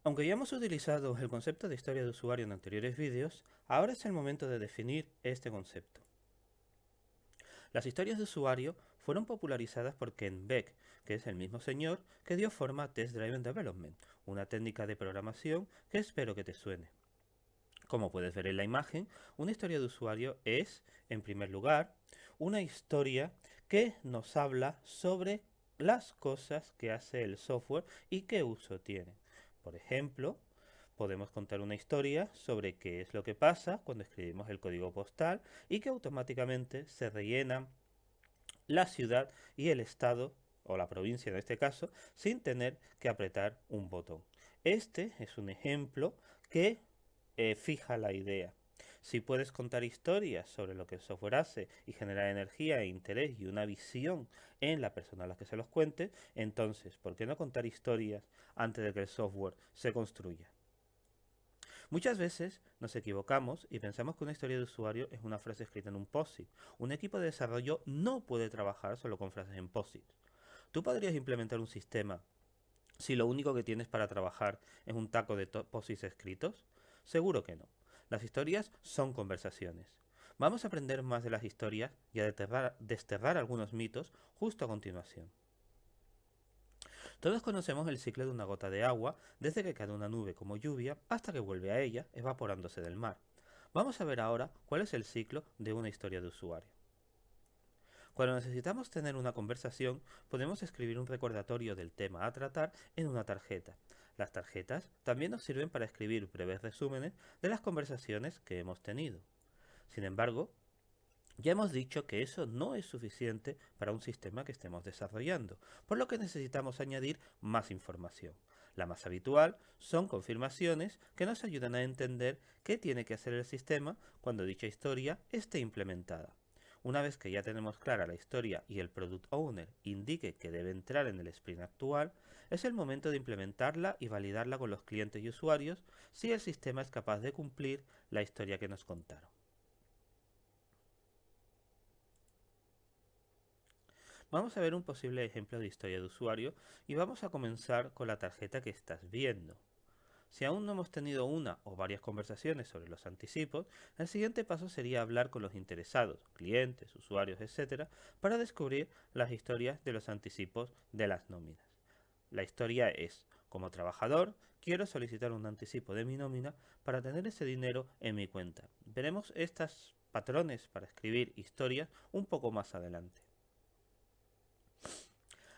Aunque ya hemos utilizado el concepto de historia de usuario en anteriores vídeos, ahora es el momento de definir este concepto. Las historias de usuario fueron popularizadas por Ken Beck, que es el mismo señor que dio forma a Test Driven Development, una técnica de programación que espero que te suene. Como puedes ver en la imagen, una historia de usuario es, en primer lugar, una historia que nos habla sobre las cosas que hace el software y qué uso tiene. Por ejemplo, podemos contar una historia sobre qué es lo que pasa cuando escribimos el código postal y que automáticamente se rellenan la ciudad y el estado, o la provincia en este caso, sin tener que apretar un botón. Este es un ejemplo que fija la idea. Si puedes contar historias sobre lo que el software hace y generar energía e interés y una visión en la persona a la que se los cuente, entonces, ¿por qué no contar historias antes de que el software se construya? Muchas veces nos equivocamos y pensamos que una historia de usuario es una frase escrita en un POSIT. Un equipo de desarrollo no puede trabajar solo con frases en POSIT. ¿Tú podrías implementar un sistema si lo único que tienes para trabajar es un taco de POSITs escritos? Seguro que no. Las historias son conversaciones. Vamos a aprender más de las historias y a desterrar algunos mitos justo a continuación. Todos conocemos el ciclo de una gota de agua desde que cae una nube como lluvia hasta que vuelve a ella evaporándose del mar. Vamos a ver ahora cuál es el ciclo de una historia de usuario. Cuando necesitamos tener una conversación, podemos escribir un recordatorio del tema a tratar en una tarjeta. Las tarjetas también nos sirven para escribir breves resúmenes de las conversaciones que hemos tenido. Sin embargo, ya hemos dicho que eso no es suficiente para un sistema que estemos desarrollando, por lo que necesitamos añadir más información. La más habitual son confirmaciones que nos ayudan a entender qué tiene que hacer el sistema cuando dicha historia esté implementada. Una vez que ya tenemos clara la historia y el Product Owner indique que debe entrar en el sprint actual, es el momento de implementarla y validarla con los clientes y usuarios si el sistema es capaz de cumplir la historia que nos contaron. Vamos a ver un posible ejemplo de historia de usuario y vamos a comenzar con la tarjeta que estás viendo. Si aún no hemos tenido una o varias conversaciones sobre los anticipos, el siguiente paso sería hablar con los interesados, clientes, usuarios, etc., para descubrir las historias de los anticipos de las nóminas. La historia es, como trabajador, quiero solicitar un anticipo de mi nómina para tener ese dinero en mi cuenta. Veremos estos patrones para escribir historias un poco más adelante.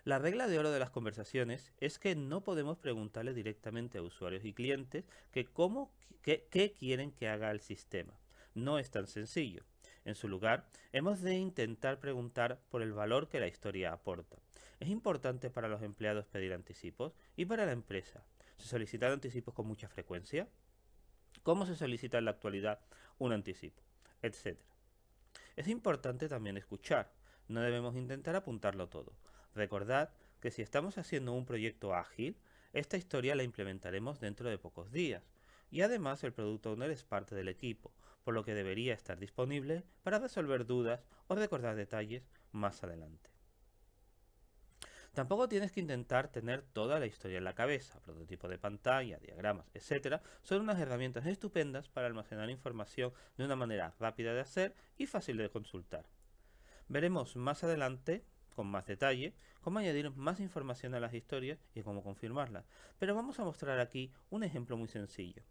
La regla de oro de las conversaciones es que no podemos preguntarle directamente a usuarios y clientes qué quieren que haga el sistema. No es tan sencillo. En su lugar, hemos de intentar preguntar por el valor que la historia aporta. Es importante para los empleados pedir anticipos y para la empresa. ¿Se solicitan anticipos con mucha frecuencia? ¿Cómo se solicita en la actualidad un anticipo? Etcétera. Es importante también escuchar. No debemos intentar apuntarlo todo. Recordad que si estamos haciendo un proyecto ágil, esta historia la implementaremos dentro de pocos días. Y además el Product Owner es parte del equipo, por lo que debería estar disponible para resolver dudas o recordar detalles más adelante. Tampoco tienes que intentar tener toda la historia en la cabeza. Prototipo de pantalla, diagramas, etcétera, son unas herramientas estupendas para almacenar información de una manera rápida de hacer y fácil de consultar. Veremos más adelante, con más detalle, cómo añadir más información a las historias y cómo confirmarlas, pero vamos a mostrar aquí un ejemplo muy sencillo.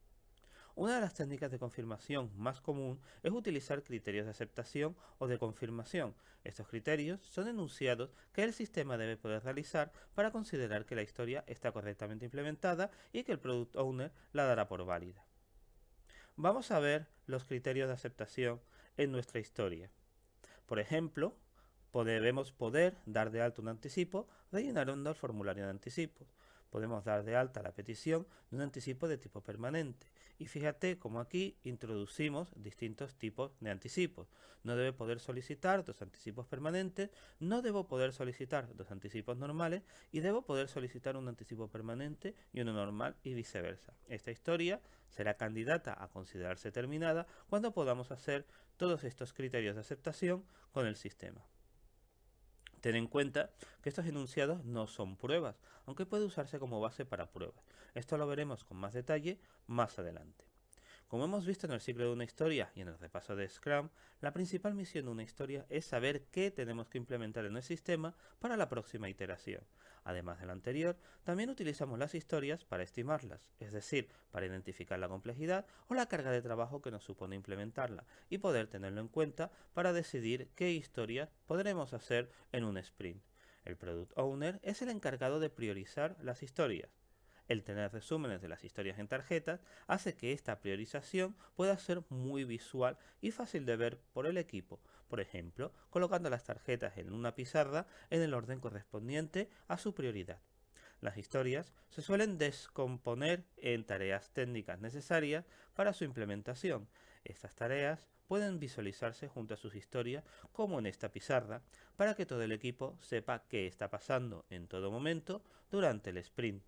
Una de las técnicas de confirmación más común es utilizar criterios de aceptación o de confirmación. Estos criterios son enunciados que el sistema debe poder realizar para considerar que la historia está correctamente implementada y que el Product Owner la dará por válida. Vamos a ver los criterios de aceptación en nuestra historia. Por ejemplo, debemos poder dar de alta un anticipo rellenando el formulario de anticipos. Podemos dar de alta la petición de un anticipo de tipo permanente. Y fíjate cómo aquí introducimos distintos tipos de anticipos. No debe poder solicitar dos anticipos permanentes, no debo poder solicitar dos anticipos normales y debo poder solicitar un anticipo permanente y uno normal y viceversa. Esta historia será candidata a considerarse terminada cuando podamos hacer todos estos criterios de aceptación con el sistema. Ten en cuenta que estos enunciados no son pruebas, aunque puede usarse como base para pruebas. Esto lo veremos con más detalle más adelante. Como hemos visto en el ciclo de una historia y en el repaso de Scrum, la principal misión de una historia es saber qué tenemos que implementar en el sistema para la próxima iteración. Además de lo anterior, también utilizamos las historias para estimarlas, es decir, para identificar la complejidad o la carga de trabajo que nos supone implementarla y poder tenerlo en cuenta para decidir qué historias podremos hacer en un sprint. El Product Owner es el encargado de priorizar las historias. El tener resúmenes de las historias en tarjetas hace que esta priorización pueda ser muy visual y fácil de ver por el equipo, por ejemplo, colocando las tarjetas en una pizarra en el orden correspondiente a su prioridad. Las historias se suelen descomponer en tareas técnicas necesarias para su implementación. Estas tareas pueden visualizarse junto a sus historias como en esta pizarra para que todo el equipo sepa qué está pasando en todo momento durante el sprint.